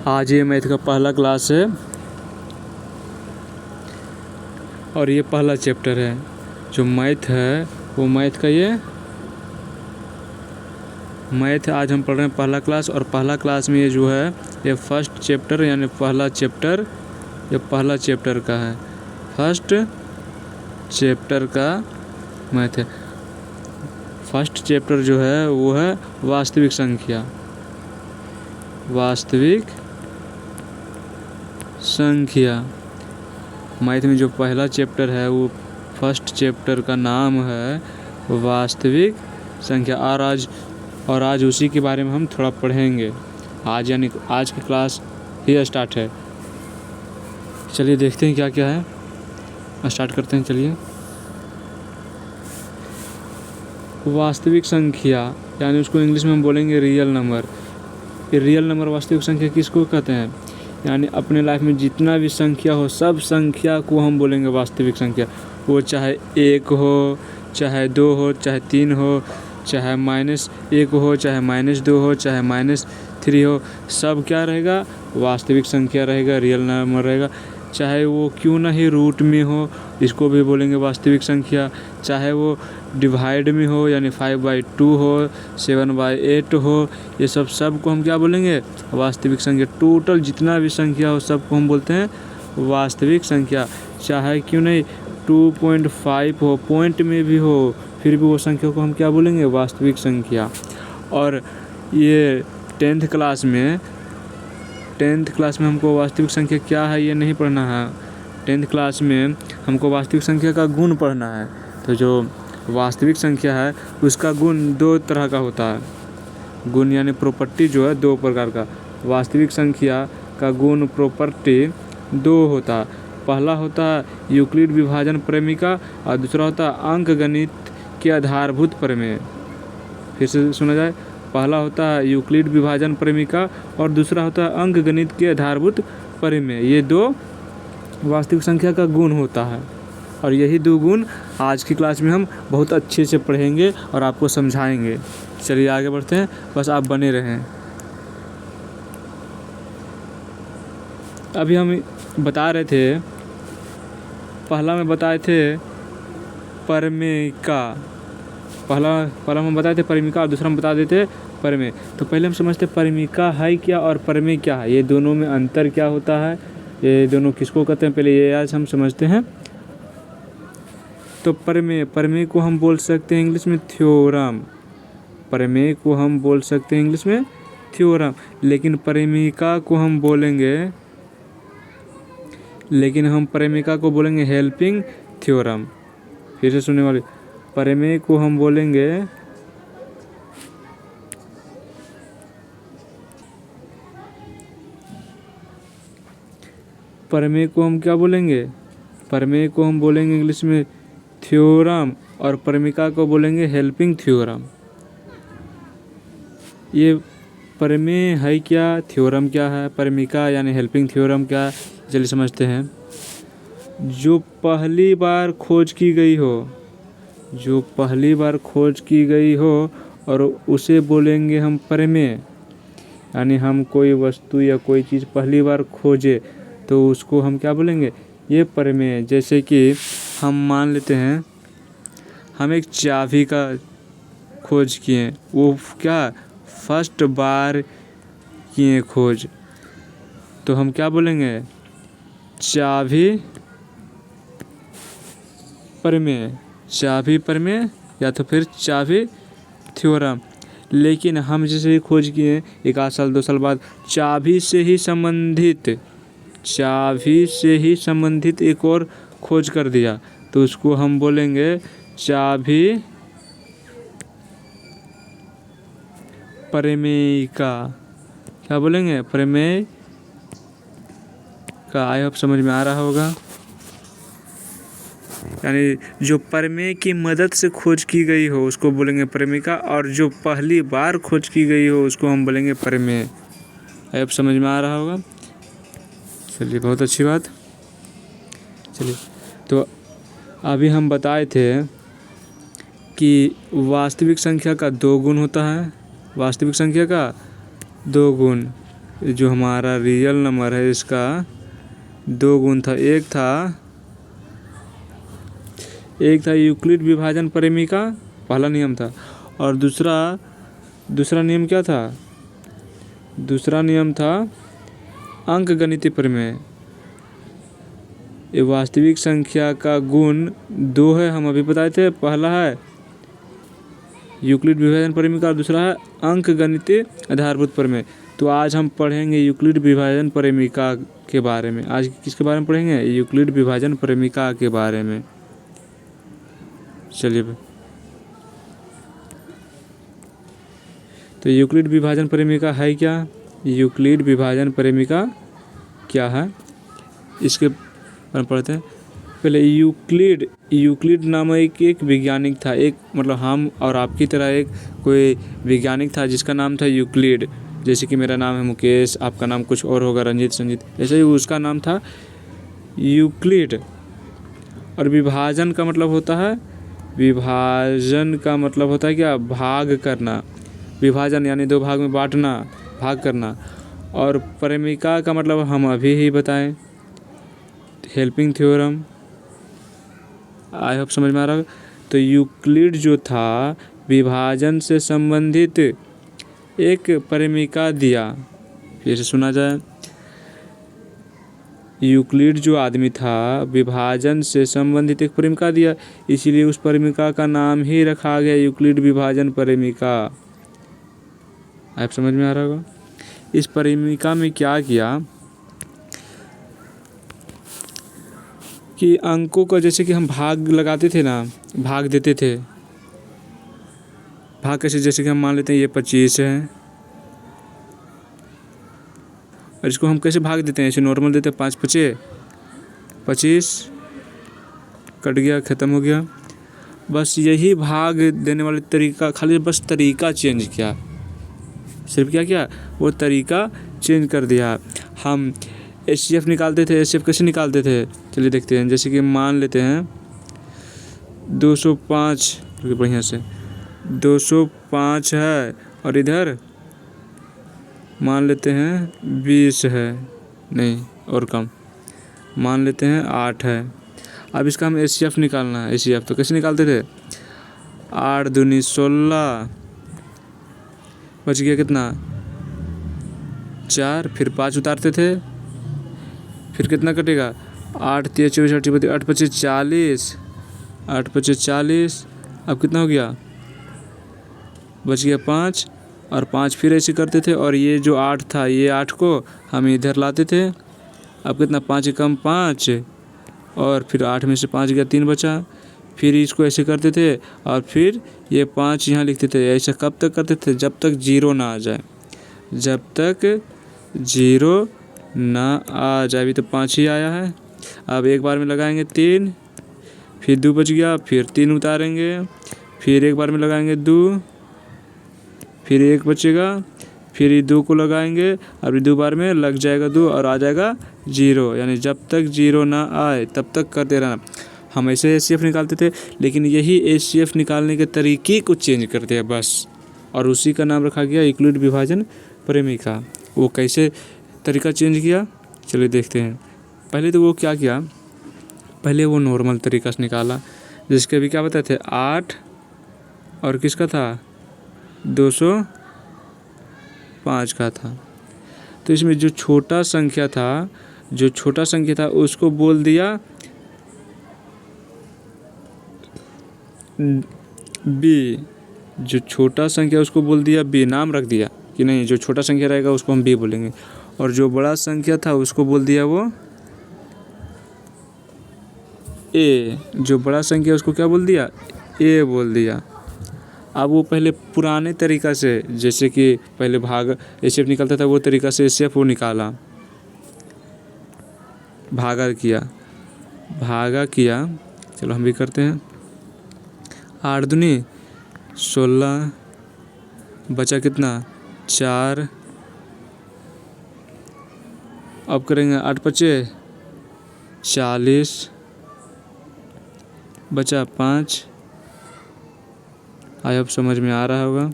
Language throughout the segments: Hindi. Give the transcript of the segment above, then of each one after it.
आज ये मैथ का पहला क्लास है और ये पहला चैप्टर है। जो मैथ है वो मैथ का ये मैथ आज हम पढ़ रहे हैं पहला क्लास। और पहला क्लास में ये जो है ये फर्स्ट चैप्टर यानी पहला चैप्टर ये पहला चैप्टर का है, फर्स्ट चैप्टर का मैथ है। फर्स्ट चैप्टर जो है वो है वास्तविक संख्या। वास्तविक संख्या मैथ में जो पहला चैप्टर है वो फर्स्ट चैप्टर का नाम है वास्तविक संख्या। और आज उसी के बारे में हम थोड़ा पढ़ेंगे। आज यानी आज की क्लास ही स्टार्ट है। चलिए देखते हैं क्या क्या है, स्टार्ट करते हैं। चलिए, वास्तविक संख्या यानी उसको इंग्लिश में हम बोलेंगे रियल नंबर। ये रियल नंबर वास्तविक संख्या किसको कहते हैं? यानी अपने लाइफ में जितना भी संख्या हो सब संख्या को हम बोलेंगे वास्तविक संख्या। वो चाहे 1 हो, चाहे 2 हो, चाहे 3 हो, चाहे -1 हो, चाहे -2 हो, चाहे -3 हो, सब क्या रहेगा? वास्तविक संख्या रहेगा, रियल नंबर रहेगा। चाहे वो क्यों ना ही रूट में हो, इसको भी बोलेंगे वास्तविक संख्या। चाहे वो डिवाइड में हो यानी 5/2 हो, 7/8 हो, ये सब को हम क्या बोलेंगे? वास्तविक संख्या। टोटल जितना भी संख्या हो सबको हम बोलते हैं वास्तविक संख्या। चाहे क्यों नहीं 2.5 हो, पॉइंट में भी हो, फिर भी वो संख्या को हम क्या बोलेंगे? वास्तविक संख्या। और ये 10th क्लास में हमको वास्तविक संख्या क्या है ये नहीं पढ़ना है। 10th क्लास में हमको वास्तविक संख्या का गुण पढ़ना है। तो जो वास्तविक संख्या है उसका गुण 2 तरह का होता है। गुण यानी प्रॉपर्टी जो है 2 प्रकार का। वास्तविक संख्या का गुण प्रॉपर्टी 2 होता है। पहला होता है यूक्लिड विभाजन प्रमेय और दूसरा होता है अंकगणित के आधारभूत प्रमेय। फिर से सुना जाए, पहला होता है यूक्लिड विभाजन प्रमेय और दूसरा होता है अंकगणित के आधारभूत प्रमेय। ये 2 वास्तविक संख्या का गुण होता है और यही 2 गुण आज की क्लास में हम बहुत अच्छे से पढ़ेंगे और आपको समझाएंगे। चलिए आगे बढ़ते हैं, बस आप बने रहें। अभी हम बता रहे थे, पहला में बताए थे प्रमेय का। पहला हम बताए थे प्रमेय और दूसरा हम बता देते प्रमेय। तो पहले हम समझते प्रमेय है क्या और प्रमेय क्या है, ये दोनों में अंतर क्या होता है, ये दोनों किसको कहते हैं, पहले ये आज हम समझते हैं। तो प्रमेय को हम बोल सकते हैं इंग्लिश में थ्योरम। प्रमेय को हम बोल सकते हैं इंग्लिश में थ्योरम। लेकिन प्रमेयिका को हम बोलेंगे हेल्पिंग थ्योरम। फिर से सुनने वाले, प्रमेय को हम बोलेंगे प्रमेय को हम क्या बोलेंगे? प्रमेय को हम बोलेंगे इंग्लिश में थ्योरम और प्रमेयिका को बोलेंगे हेल्पिंग थ्योरम। ये प्रमेय है क्या, थ्योरम क्या है, प्रमेयिका यानी हेल्पिंग थ्योरम क्या है, चलिए समझते हैं। जो पहली बार खोज की गई हो और उसे बोलेंगे हम प्रमेय। यानी हम कोई वस्तु या कोई चीज़ पहली बार खोजे तो उसको हम क्या बोलेंगे? ये प्रमेय। जैसे कि हम मान लेते हैं हम एक चाबी का खोज किए, वो क्या फर्स्ट बार किए खोज, तो हम क्या बोलेंगे? चाबी प्रमेय या तो फिर चाबी थ्योरम। लेकिन हम जैसे खोज किए 1 साल 2 साल बाद चाबी से ही संबंधित एक और खोज कर दिया तो उसको हम बोलेंगे चाबी प्रमेयिका। क्या बोलेंगे? प्रमेय का। आई होप समझ में आ रहा होगा। यानी जो प्रमेय की मदद से खोज की गई हो उसको बोलेंगे प्रमेयिका और जो पहली बार खोज की गई हो उसको हम बोलेंगे प्रमेय। आई होप समझ में आ रहा होगा। चलिए, बहुत अच्छी बात। चलिए, तो अभी हम बताए थे कि वास्तविक संख्या का 2 गुण होता है। वास्तविक संख्या का 2 गुण। जो हमारा रियल नंबर है इसका 2 गुण था। एक था यूक्लिड विभाजन परिमेय का पहला नियम था, और दूसरा नियम क्या था? दूसरा नियम था अंकगणितीय परिमेय। ये वास्तविक संख्या का गुण 2 है, हम अभी बताए थे। पहला है यूक्लिड विभाजन परिमेय का और दूसरा है अंकगणितीय आधारभूत परिमेय। तो आज हम पढ़ेंगे यूक्लिड विभाजन परिमेयिका के बारे में। आज किसके बारे में पढ़ेंगे? यूक्लिड विभाजन परिमेयिका के बारे में। चलिए, तो यूक्लिड विभाजन परिमेयिका है क्या? यूक्लिड विभाजन परिमेयिका क्या है इसके बारे में पढ़ते हैं। पहले यूक्लिड नामक एक वैज्ञानिक था। एक मतलब हम और आपकी तरह एक कोई वैज्ञानिक था जिसका नाम था यूक्लिड। जैसे कि मेरा नाम है मुकेश, आपका नाम कुछ और होगा, रंजीत, संजीत, ऐसे ही उसका नाम था यूक्लिड। और विभाजन का मतलब होता है क्या? भाग करना। विभाजन यानी 2 भाग में बांटना, भाग करना। और परिमेयिका का मतलब हम अभी ही बताएं, हेल्पिंग थ्योरम। आई होप समझ में आ रहा होगा। तो यूक्लिड जो था विभाजन से संबंधित एक परिमेयिका दिया। फिर से सुना जाए, यूक्लिड जो आदमी था विभाजन से संबंधित एक परिमेयिका दिया, इसीलिए उस परिमेयिका का नाम ही रखा गया यूक्लिड विभाजन परिमेयिका। आप समझ में आ रहा होगा। इस परिमेयिका में क्या किया कि अंकों का, जैसे कि हम भाग लगाते थे ना, भाग देते थे। भाग कैसे? जैसे कि हम मान लेते हैं ये 25 है, और इसको हम कैसे भाग देते हैं? ऐसे नॉर्मल देते हैं, 5 5 25, कट गया, ख़त्म हो गया। बस यही भाग देने वाले तरीका, खाली बस तरीका चेंज किया। सिर्फ क्या किया? वो तरीका चेंज कर दिया। हम HCF निकालते थे, HCF कैसे निकालते थे? चलिए देखते हैं। जैसे कि मान लेते हैं 205, बढ़िया से 205 है, और इधर मान लेते हैं 20 है, नहीं और कम, मान लेते हैं 8 है। अब इसका हम HCF निकालना है। HCF तो कैसे निकालते थे? 8 दूनी 16, बच गया कितना? 4, फिर 5 उतारते थे, फिर कितना कटेगा? 8 3 24 8 8 25 40, 8 25 40। अब कितना हो गया? बच गया 5, और 5 फिर ऐसे करते थे, और ये जो 8 था, ये 8 को हम इधर लाते थे। अब कितना? 5 कम 5, और फिर 8 में से 5 गया, 3 बचा। फिर इसको ऐसे करते थे, और फिर ये 5 यहाँ लिखते थे। ऐसा कब तक करते थे? जब तक 0 ना आ जाए। जब तक 0 ना आ जाए। अभी तो 5 ही आया है। अब एक बार में लगाएंगे 3, फिर 2 बच गया, फिर 3 उतारेंगे, फिर एक बार में लगाएंगे 2, फिर 1 बचेगा, फिर 2 को लगाएंगे, अभी 2 बार में लग जाएगा 2 और आ जाएगा 0। यानी जब तक 0 ना आए तब तक करते रहना। हम ऐसे HCF निकालते थे, लेकिन यही HCF निकालने के तरीके को चेंज करते हैं बस, और उसी का नाम रखा गया यूक्लिड विभाजन परिमेयिका। वो कैसे तरीका चेंज किया? चलिए देखते हैं। पहले तो वो क्या किया, पहले वो नॉर्मल तरीका से निकाला, जिसके अभी क्या बताए थे 8, और किसका था 205 का था। तो इसमें जो छोटा संख्या था उसको बोल दिया बी। जो छोटा संख्या उसको बोल दिया बी, नाम रख दिया कि नहीं, जो छोटा संख्या रहेगा उसको हम बी बोलेंगे, और जो बड़ा संख्या था उसको बोल दिया वो ए। जो बड़ा संख्या उसको क्या बोल दिया? ए बोल दिया। अब वो पहले पुराने तरीका से, जैसे कि पहले भाग HCF निकलता था, वो तरीका से HCF वो निकाला, भागा किया। चलो हम भी करते हैं। 8 दूनी 16, बचा कितना 4। अब करेंगे 8 5 40, बचा 5। आई होप समझ में आ रहा होगा।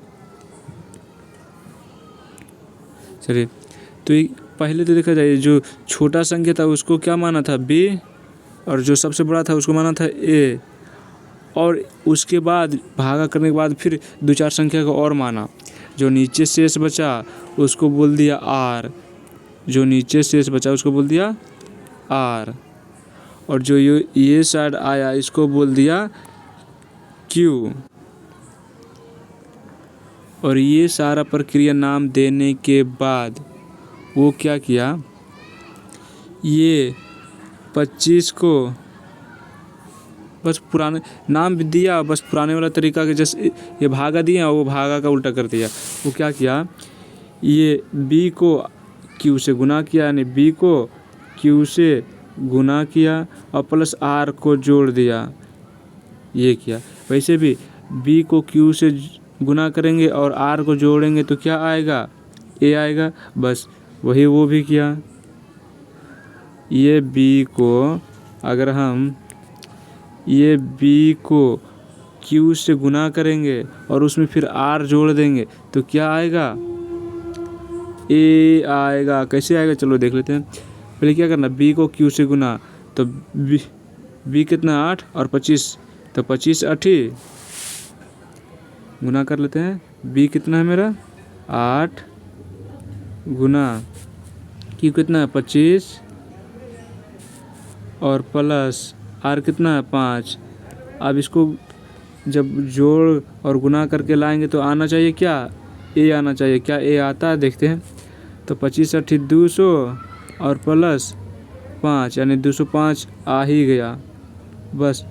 चलिए, तो पहले तो देखा जाए जो छोटा संख्या था उसको क्या माना था बी, और जो सबसे बड़ा था उसको माना था ए, और उसके बाद भागा करने के बाद फिर 2-4 संख्या को और माना। जो नीचे शेष बचा उसको बोल दिया आर, जो नीचे शेष बचा उसको बोल दिया आर, और जो ये साइड आया इसको बोल दिया क्यू। और ये सारा प्रक्रिया नाम देने के बाद वो क्या किया, ये 25 को बस पुराने नाम भी दिया, बस पुराने वाला तरीका के जैसे ये भागा दिया वो भागा का उल्टा कर दिया। वो क्या किया, ये बी को क्यू से गुना किया, यानी बी को क्यू से गुना किया और प्लस आर को जोड़ दिया, ये किया। वैसे भी बी को क्यू से गुना करेंगे और आर को जोड़ेंगे तो क्या आएगा, ए आएगा, बस वही वो भी किया। ये बी को अगर हम ये बी को क्यू से गुना करेंगे और उसमें फिर आर जोड़ देंगे तो क्या आएगा, ए आएगा। कैसे आएगा चलो देख लेते हैं। पहले क्या करना, बी को क्यू से गुना, तो बी कितना 8 और 25, तो 25 8 गुना कर लेते हैं। बी कितना है मेरा 8 गुना क्यू कितना है 25 और प्लस आर कितना है 5। अब इसको जब जोड़ और गुना करके लाएंगे तो आना चाहिए क्या, ए आना चाहिए। क्या ए आता है देखते हैं। तो 25 8 200 और प्लस 5 यानी 205 आ ही गया। बस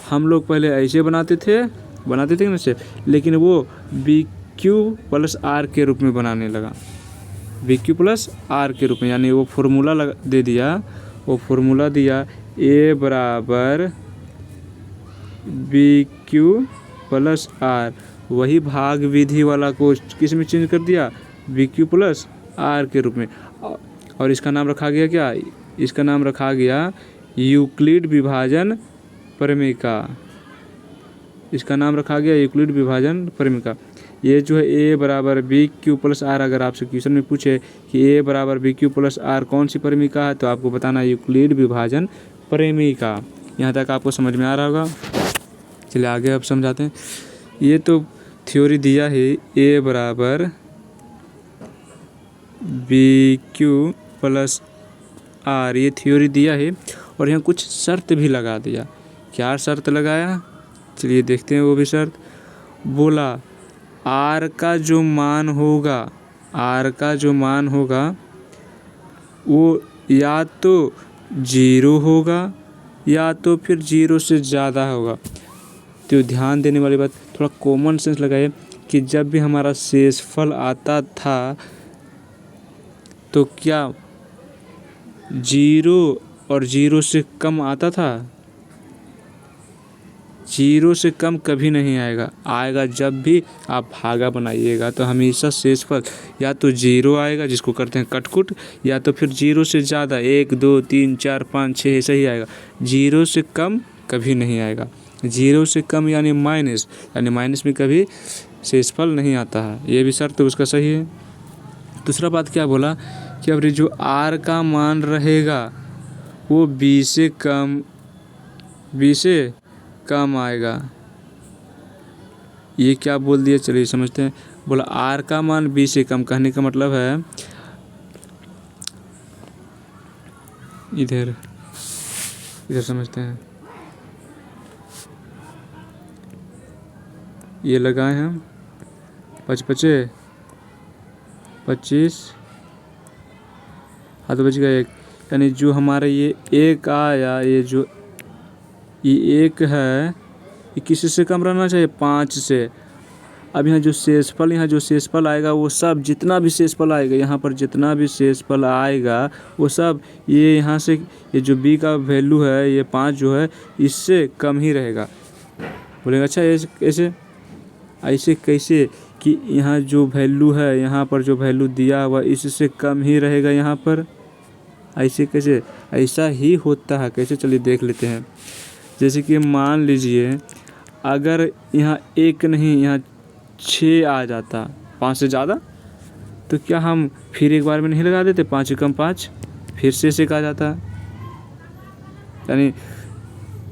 हम लोग पहले ऐसे बनाते थे ना से, लेकिन वो बी क्यू प्लस आर के रूप में बनाने लगा, बी क्यू प्लस आर के रूप में, यानी वो फॉर्मूला दे दिया। वो फॉर्मूला दिया ए बराबर बी क्यू प्लस आर, वही भाग विधि वाला को किस में चेंज कर दिया, बी क्यू प्लस आर के रूप में। और इसका नाम रखा गया क्या, इसका नाम रखा गया यूक्लिड विभाजन परिमेयिका। इसका नाम रखा गया यूक्लिड विभाजन परिमेयिका। ये जो है ए बराबर बी क्यू प्लस आर, अगर आपसे क्वेश्चन में पूछे कि ए बराबर बी क्यू प्लस आर कौन सी परिमेयिका है तो आपको बताना है यूक्लिड विभाजन परिमेयिका। यहाँ तक आपको समझ में आ रहा होगा। चलिए आगे अब समझाते हैं। ये तो थ्योरी दिया है ए बराबर बी क्यू प्लस आर, ये थ्योरी दिया है और यहाँ कुछ शर्त भी लगा दिया। क्या शर्त लगाया, चलिए देखते हैं वो भी शर्त। बोला आर का जो मान होगा, आर का जो मान होगा वो या तो 0 होगा या तो फिर 0 से ज़्यादा होगा। तो ध्यान देने वाली बात, थोड़ा कॉमन सेंस लगाइए कि जब भी हमारा शेषफल आता था तो क्या 0 और 0 से कम आता था, 0 से कम कभी नहीं आएगा। आएगा जब भी आप भागा बनाइएगा तो हमेशा शेषफल या तो 0 आएगा जिसको करते हैं कटकुट, या तो फिर 0 से ज़्यादा 1 2 3 4 5 6 ऐसा ही आएगा। 0 से कम कभी नहीं आएगा। 0 से कम यानी माइनस, यानी माइनस में कभी शेषफल नहीं आता है। ये भी शर्त उसका सही है। दूसरा बात क्या बोला कि अब जो आर का मान रहेगा वो बी से कम आएगा। ये क्या बोल दिया, चलिए समझते हैं। बोला आर का मान बी से कम, कहने का मतलब है इधर समझते हैं। ये लगाए हम 5 5 25, हाथ बच गया 1, यानी जो हमारा ये 1 आया, ये जो ये 1 है ये किसी से कम रहना चाहिए 5 से। अब यहाँ जो शेषफल आएगा वो सब जितना भी शेषफल आएगा, यहाँ पर जितना भी शेषफल आएगा वो सब ये यहाँ से, ये जो b का वैल्यू है ये 5 जो है इससे कम ही रहेगा। बोलेंगे अच्छा ऐसे कैसे कि यहाँ जो वैल्यू है, यहाँ पर जो वैल्यू दिया हुआ इससे कम ही रहेगा यहाँ पर, ऐसे कैसे, ऐसा ही होता है। कैसे, चलिए देख लेते हैं। जैसे कि मान लीजिए अगर यहाँ 1 नहीं यहाँ 6 आ जाता, 5 से ज़्यादा तो क्या हम फिर एक बार में नहीं लगा देते, 5 एकम 5 फिर से 6 आ जाता है। यानी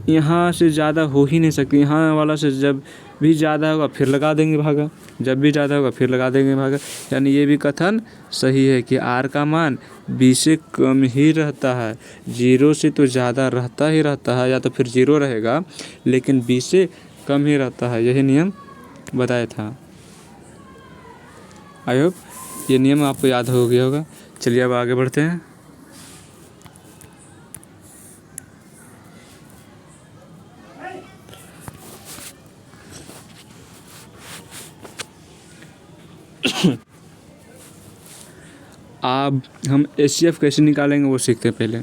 यहाँ से ज़्यादा हो ही नहीं सकती, यहाँ वाला से जब भी ज़्यादा होगा फिर लगा देंगे भागा, जब भी ज़्यादा होगा फिर लगा देंगे भागा। यानी ये भी कथन सही है कि r का मान b से कम ही रहता है, 0 से तो ज़्यादा रहता ही रहता है, या तो फिर 0 रहेगा लेकिन b से कम ही रहता है। यही नियम बताया था। आई होप ये नियम आपको याद हो गया होगा। चलिए अब आगे बढ़ते हैं। अब हम HCF कैसे निकालेंगे वो सीखते हैं। पहले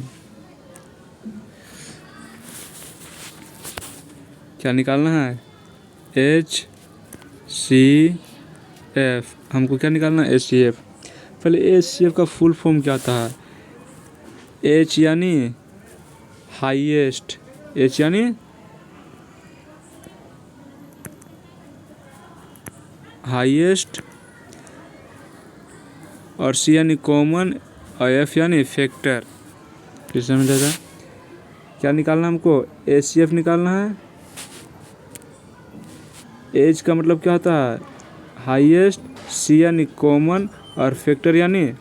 क्या निकालना है, HCF। हमको क्या निकालना है, HCF। पहले HCF का फुल फॉर्म क्या होता है, H यानी हाईएस्ट, H यानी हाईएस्ट, और C यानी कॉमन, और F यानी फैक्टर। किस समझ आएगा। क्या निकालना हमको, HCF निकालना है। H का मतलब क्या होता है, हाईएस्ट, C यानी कॉमन, और फैक्टर यानी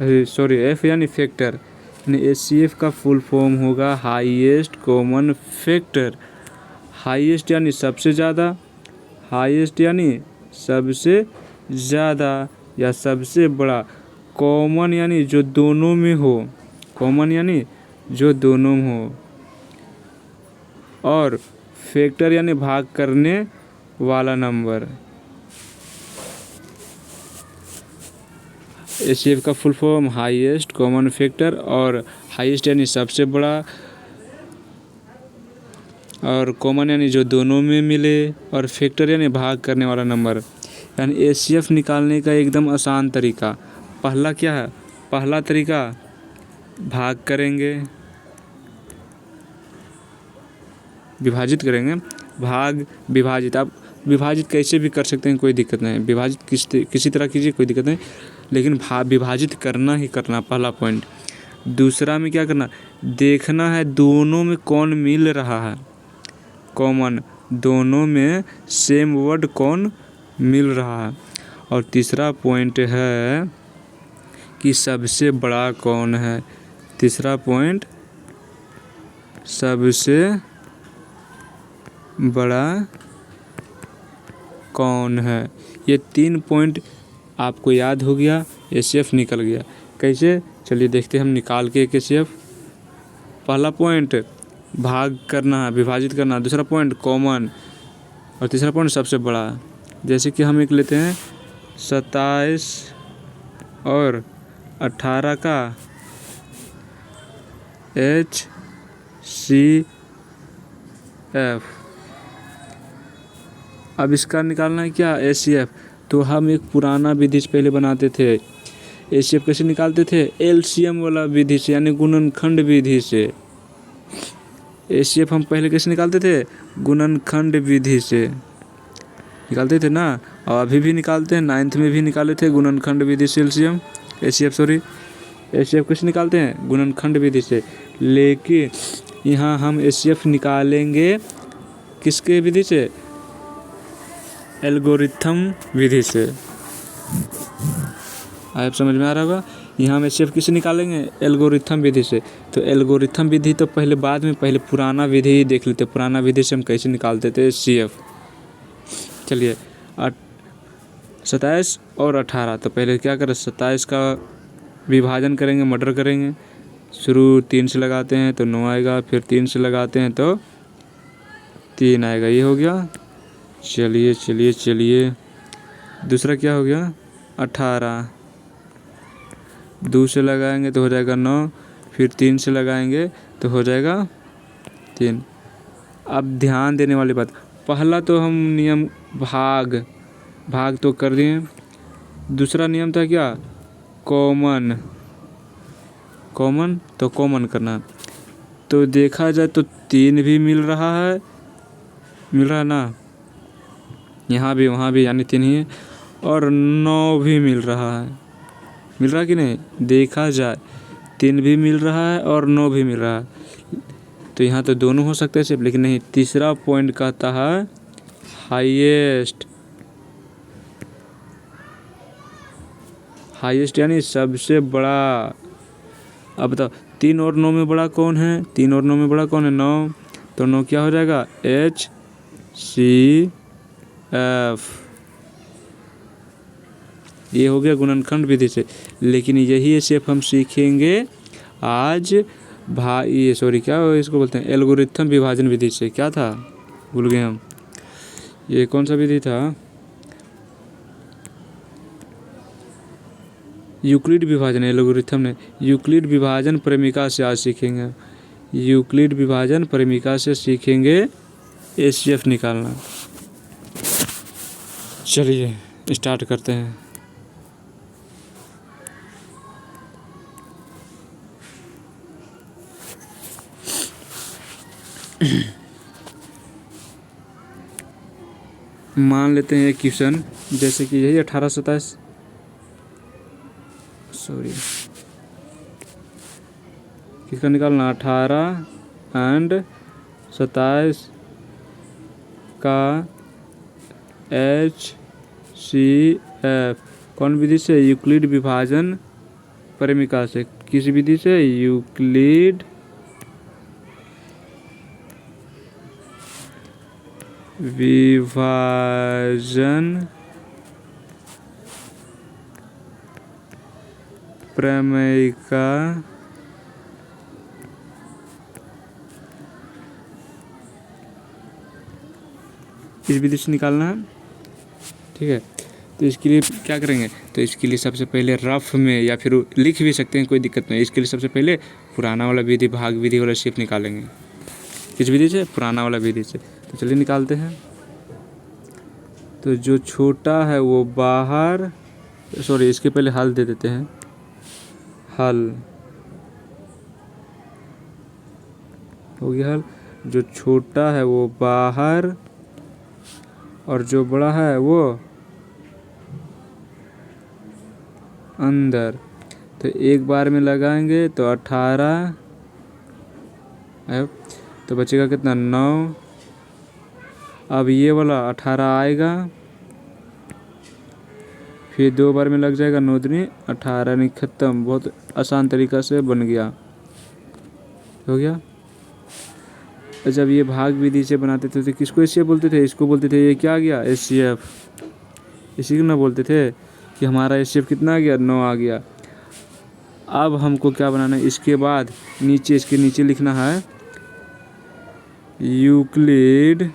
F यानी फैक्टर। यानी HCF का फुल फॉर्म होगा हाईएस्ट कॉमन फैक्टर। हाईएस्ट यानी सबसे ज़्यादा, हाईएस्ट यानी सबसे ज़्यादा या सबसे बड़ा, कॉमन यानी जो दोनों में हो, कॉमन यानी जो दोनों में हो, और फैक्टर यानी भाग करने वाला नंबर। HCF का full form highest common factor, और हाईएस्ट यानी सबसे बड़ा, और कॉमन यानी जो दोनों में मिले, और फैक्टर यानी भाग करने वाला नंबर। यानी HCF निकालने का एकदम आसान तरीका, पहला क्या है, पहला तरीका भाग करेंगे, विभाजित करेंगे, भाग विभाजित। आप विभाजित कैसे भी कर सकते हैं, कोई दिक्कत नहीं, विभाजित किसी तरह कीजिए, कोई दिक्कत नहीं, लेकिन विभाजित करना ही करना, पहला पॉइंट। दूसरा में क्या करना, देखना है दोनों में कौन मिल रहा है, कॉमन, दोनों में सेम वर्ड कौन मिल रहा है। और तीसरा पॉइंट है कि सबसे बड़ा कौन है, तीसरा पॉइंट सबसे बड़ा कौन है। ये 3 पॉइंट आपको याद हो गया, HCF निकल गया। कैसे, चलिए देखते हैं हम निकाल के HCF। पहला पॉइंट भाग करना, विभाजित करना, दूसरा पॉइंट कॉमन, और तीसरा पॉइंट सबसे बड़ा। जैसे कि हम एक लेते हैं 27 और 18 का HCF। अब इसका निकालना है क्या, HCF। तो हम एक पुराना विधि से पहले बनाते थे। HCF कैसे निकालते थे, LCM वाला विधि से, यानी गुणनखंड विधि से। HCF हम पहले कैसे निकालते थे, गुणनखंड विधि से निकालते थे ना, और अभी भी निकालते हैं, 9th में भी निकाले थे गुणनखंड विधि से HCF कैसे निकालते हैं, गुणनखंड विधि से। लेकिन यहाँ हम HCF निकालेंगे किसके विधि से, एल्गोरिथम विधि से। आप समझ में आ रहा होगा। यहाँ हम HCF किससे निकालेंगे, एल्गोरिथम विधि से। तो एल्गोरिथम विधि तो पहले बाद में, पहले पुराना विधि ही देख लेते, पुराना विधि से हम कैसे निकालते थे HCF। चलिए 27 और 18, तो पहले क्या करें, 27 का विभाजन करेंगे, मर्डर करेंगे। शुरू 3 से लगाते हैं तो 9 आएगा, फिर 3 से लगाते हैं तो 3 आएगा, ये हो गया। चलिए दूसरा क्या हो गया, 18, 2 से लगाएंगे तो हो जाएगा 9, फिर 3 से लगाएंगे तो हो जाएगा 3। अब ध्यान देने वाली बात, पहला तो हम नियम भाग तो कर दिए। दूसरा नियम था क्या, कॉमन तो कॉमन करना। तो देखा जाए तो 3 भी मिल रहा है ना, यहाँ भी वहाँ भी, यानी 3 ही है। और 9 भी मिल रहा है। मिल रहा कि नहीं? देखा जाए 3 भी मिल रहा है और 9 भी मिल रहा है, तो यहाँ तो दोनों हो सकते हैं सिर्फ, लेकिन नहीं, तीसरा पॉइंट कहता है हाईएस्ट। हाईएस्ट यानी सबसे बड़ा। अब बताओ 3 और 9 में बड़ा कौन है? 3 और 9 में बड़ा कौन है? 9। तो 9 क्या हो जाएगा? HCF। ये हो गया गुणनखंड विधि से, लेकिन यही HCF हम सीखेंगे आज ये क्या इसको बोलते हैं, एल्गोरिथम विभाजन विधि से। क्या था? भूल गए हम। ये कौन सा विधि था? यूक्लिड विभाजन। एल्गोरिथम ने यूक्लिड विभाजन परिमिका से आज सीखेंगे। यूक्लिड विभाजन परिमिका से सीखेंगे HCF निकालना। चलिए स्टार्ट करते हैं। मान लेते हैं एक क्वेश्चन, जैसे कि यही 1827 किसका निकालना? 18 एंड 27 का HCF कौन विधि से? यूक्लिड विभाजन परिमिका से। किस विधि से? यूक्लिड विभाजन प्रमेयिका इस विधि से निकालना है। ठीक है, तो इसके लिए क्या करेंगे? तो इसके लिए सबसे पहले रफ में या फिर लिख भी सकते हैं, कोई दिक्कत नहीं। इसके लिए सबसे पहले पुराना वाला विधि, भाग विधि वाला शेप निकालेंगे। किस विधि से? पुराना वाला विधि से। तो चलिए निकालते हैं। तो जो छोटा है वो बाहर, इसके पहले हल दे देते हैं। हल हो गया। हल जो छोटा है वो बाहर और जो बड़ा है वो अंदर। तो एक बार में लगाएंगे तो 18 है, तो बचेगा कितना? 9। अब ये वाला 18 आएगा, फिर 2 बार में लग जाएगा, 9 दूनी 18, नहीं खत्म। बहुत आसान तरीका से बन गया। हो गया। जब ये भाग विधि से बनाते थे तो किसको HCF बोलते थे? इसको बोलते थे। ये क्या आ गया? HCF। इसी को ना बोलते थे कि हमारा HCF कितना आ गया? 9 आ गया। अब हमको क्या बनाना है? इसके बाद नीचे, इसके नीचे लिखना है यूक्लिड।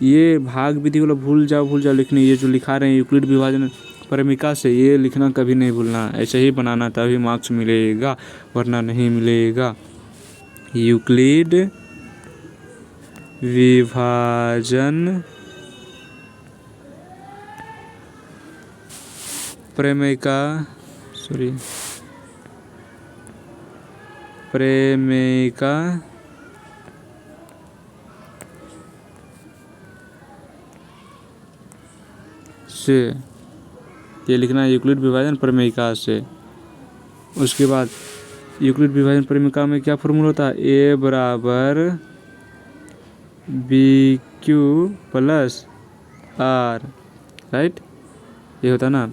ये भाग विधि वाला भूल जाओ लिखने। ये जो लिखा रहे हैं यूक्लिड विभाजन परिमिका से, ये लिखना कभी नहीं भूलना। ऐसे ही बनाना, तभी मार्क्स मिलेगा, वरना नहीं मिलेगा। यूक्लिड विभाजन प्रमेयिका से, ये लिखना है यूक्लिड विभाजन प्रमेयिका से। उसके बाद यूक्लिड विभाजन प्रमेयिका में क्या फॉर्मूला होता है? A बराबर BQ प्लस R, राइट? ये होता है ना।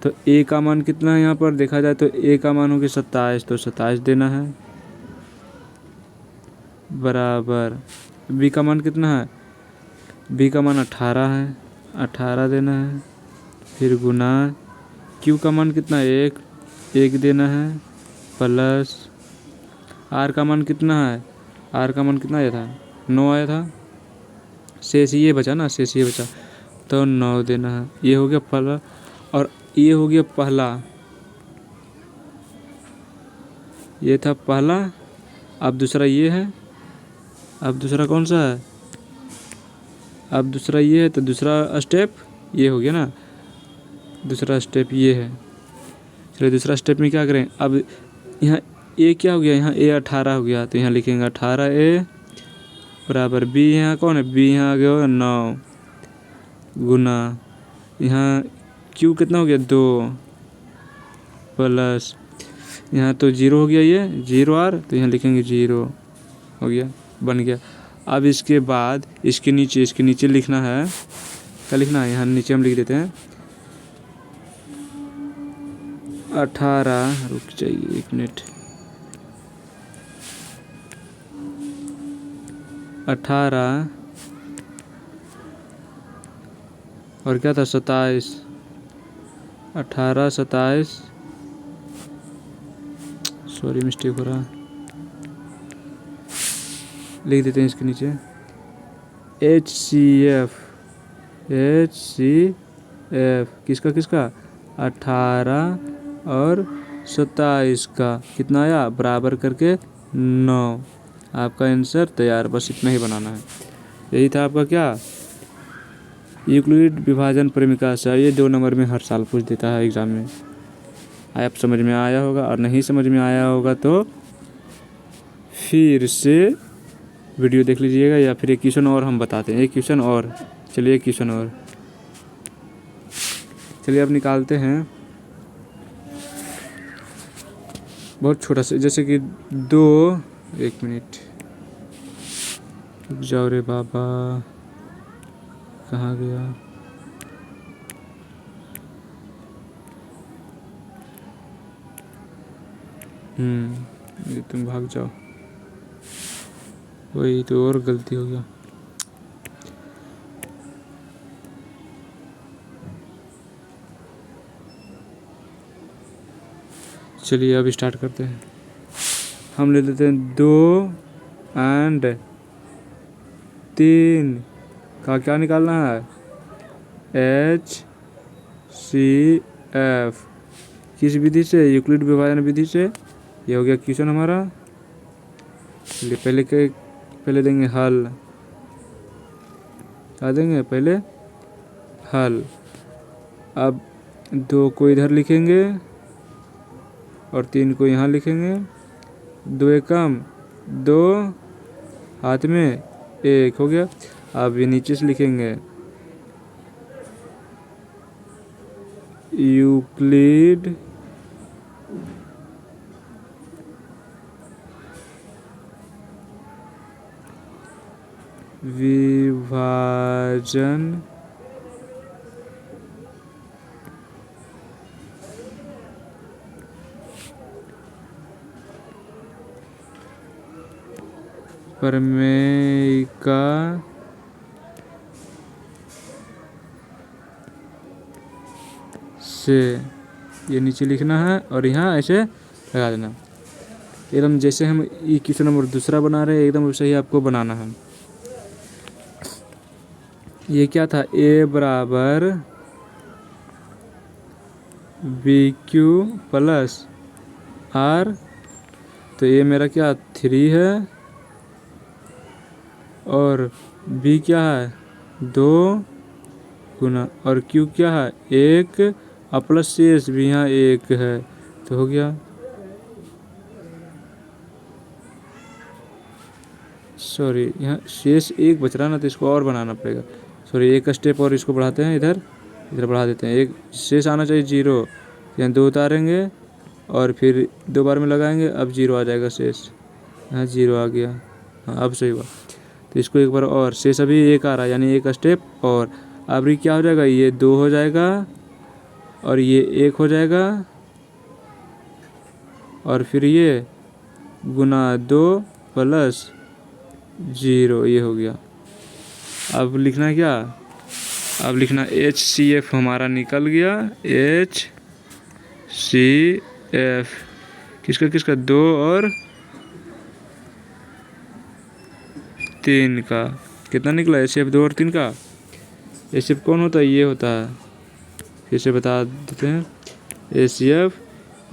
तो A का मान कितना है? यहाँ पर देखा जाए तो A का मान हो गया 27, तो 27 देना है, बराबर B का मान कितना है? B का मान 18 है, 18 देना है, फिर गुना Q का मान कितना है? 1 देना है, प्लस R का मान कितना है? R का मान कितना आया था? 9 आया था। शेष ये बचा ना, शेष ये बचा, तो 9 देना है। ये हो गया पहला, और ये हो गया पहला। ये था पहला। अब दूसरा ये है। अब दूसरा कौन सा है? अब दूसरा ये है, तो दूसरा स्टेप ये हो गया ना। दूसरा स्टेप ये है। चलिए दूसरा स्टेप में क्या करें? अब यहाँ A क्या हो गया? यहाँ A 18 हो गया, तो यहाँ लिखेंगे 18A बराबर बी यहाँ कौन है, बी यहाँ आ गया होगा 9 गुना यहाँ क्यू कितना हो गया 2 प्लस यहाँ तो 0 हो गया, ये 0 आर तो यहाँ लिखेंगे 0 हो गया, बन गया। अब इसके बाद इसके नीचे लिखना है, क्या लिखना है यहाँ नीचे हम लिख देते हैं 18, रुक जाइए 1 मिनट, 18 और क्या था 27, 18 27, सॉरी मिस्टेक हो रहा, लिख देते हैं इसके नीचे HCF किसका 18 और 27 का कितना आया बराबर करके 9। आपका आंसर तैयार, बस इतना ही बनाना है। यही था आपका क्या यूक्लिड विभाजन परिमिका से। ये 2 नंबर में हर साल पूछ देता है एग्ज़ाम में। आप समझ में आया होगा, और नहीं समझ में आया होगा तो फिर से वीडियो देख लीजिएगा, या फिर एक क्वेश्चन और हम बताते हैं, एक क्वेश्चन और, चलिए एक क्वेश्चन और, चलिए अब निकालते हैं। बहुत छोटा सा, जैसे कि 2, 1 मिनट रुक जाओ रे बाबा, कहाँ गया, ये तुम भाग जाओ, वही तो और गलती हो गया। चलिए अब स्टार्ट करते हैं। हम ले लेते हैं 2 एंड 3 का क्या निकालना है HCF, किस विधि से, यूक्लिड विभाजन विधि से। ये हो गया क्वेश्चन हमारा। पहले देंगे हल, क्या देंगे पहले हल। अब 2 को इधर लिखेंगे और 3 को यहाँ लिखेंगे, 2 एकम 2, हाथ में 1 हो गया। अब ये नीचे से लिखेंगे यूक्लिड विभाजन परिमेयिका से, ये नीचे लिखना है और यहाँ ऐसे लगा देना, एकदम जैसे हम ये क्वेश्चन नंबर दूसरा बना रहे हैं एकदम वैसे ही आपको बनाना है। ये क्या था, A बराबर BQ प्लस R, तो ये मेरा क्या 3 है और B क्या है 2 गुना, और Q क्या है 1 और प्लस शेष भी यहाँ 1 है, तो हो गया। सॉरी यहाँ शेष 1 बच रहा ना, तो इसको और बनाना पड़ेगा। सॉरी एक स्टेप और इसको बढ़ाते हैं, इधर बढ़ा देते हैं। एक शेष आना चाहिए 0, यहाँ 2 उतारेंगे और फिर 2 बार में लगाएंगे, अब 0 आ जाएगा शेष, यहाँ 0 आ गया। हाँ अब सही हुआ। तो इसको एक बार और, शेष अभी 1 आ रहा है यानी एक स्टेप और। अब ये क्या हो जाएगा, ये 2 हो जाएगा और ये 1 हो जाएगा और फिर ये गुना 2 प्लस 0, ये हो गया। अब लिखना क्या, अब लिखना HCF हमारा निकल गया, HCF किसका 2 और 3 का, कितना निकला HCF 2 और 3 का। HCF कौन होता है, ये होता है, फिर से बता देते हैं। HCF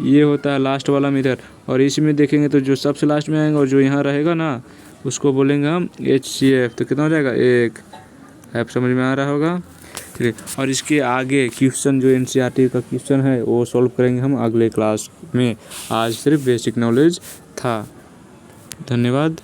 ये होता है लास्ट वाला में इधर, और इसमें देखेंगे तो जो सबसे लास्ट में आएगा और जो यहाँ रहेगा ना उसको बोलेंगे हम HCF, तो कितना हो जाएगा 1। आप समझ में आ रहा होगा। चलिए, और इसके आगे क्वेश्चन जो NCERT का क्वेश्चन है वो सॉल्व करेंगे हम अगले क्लास में। आज सिर्फ बेसिक नॉलेज था। धन्यवाद।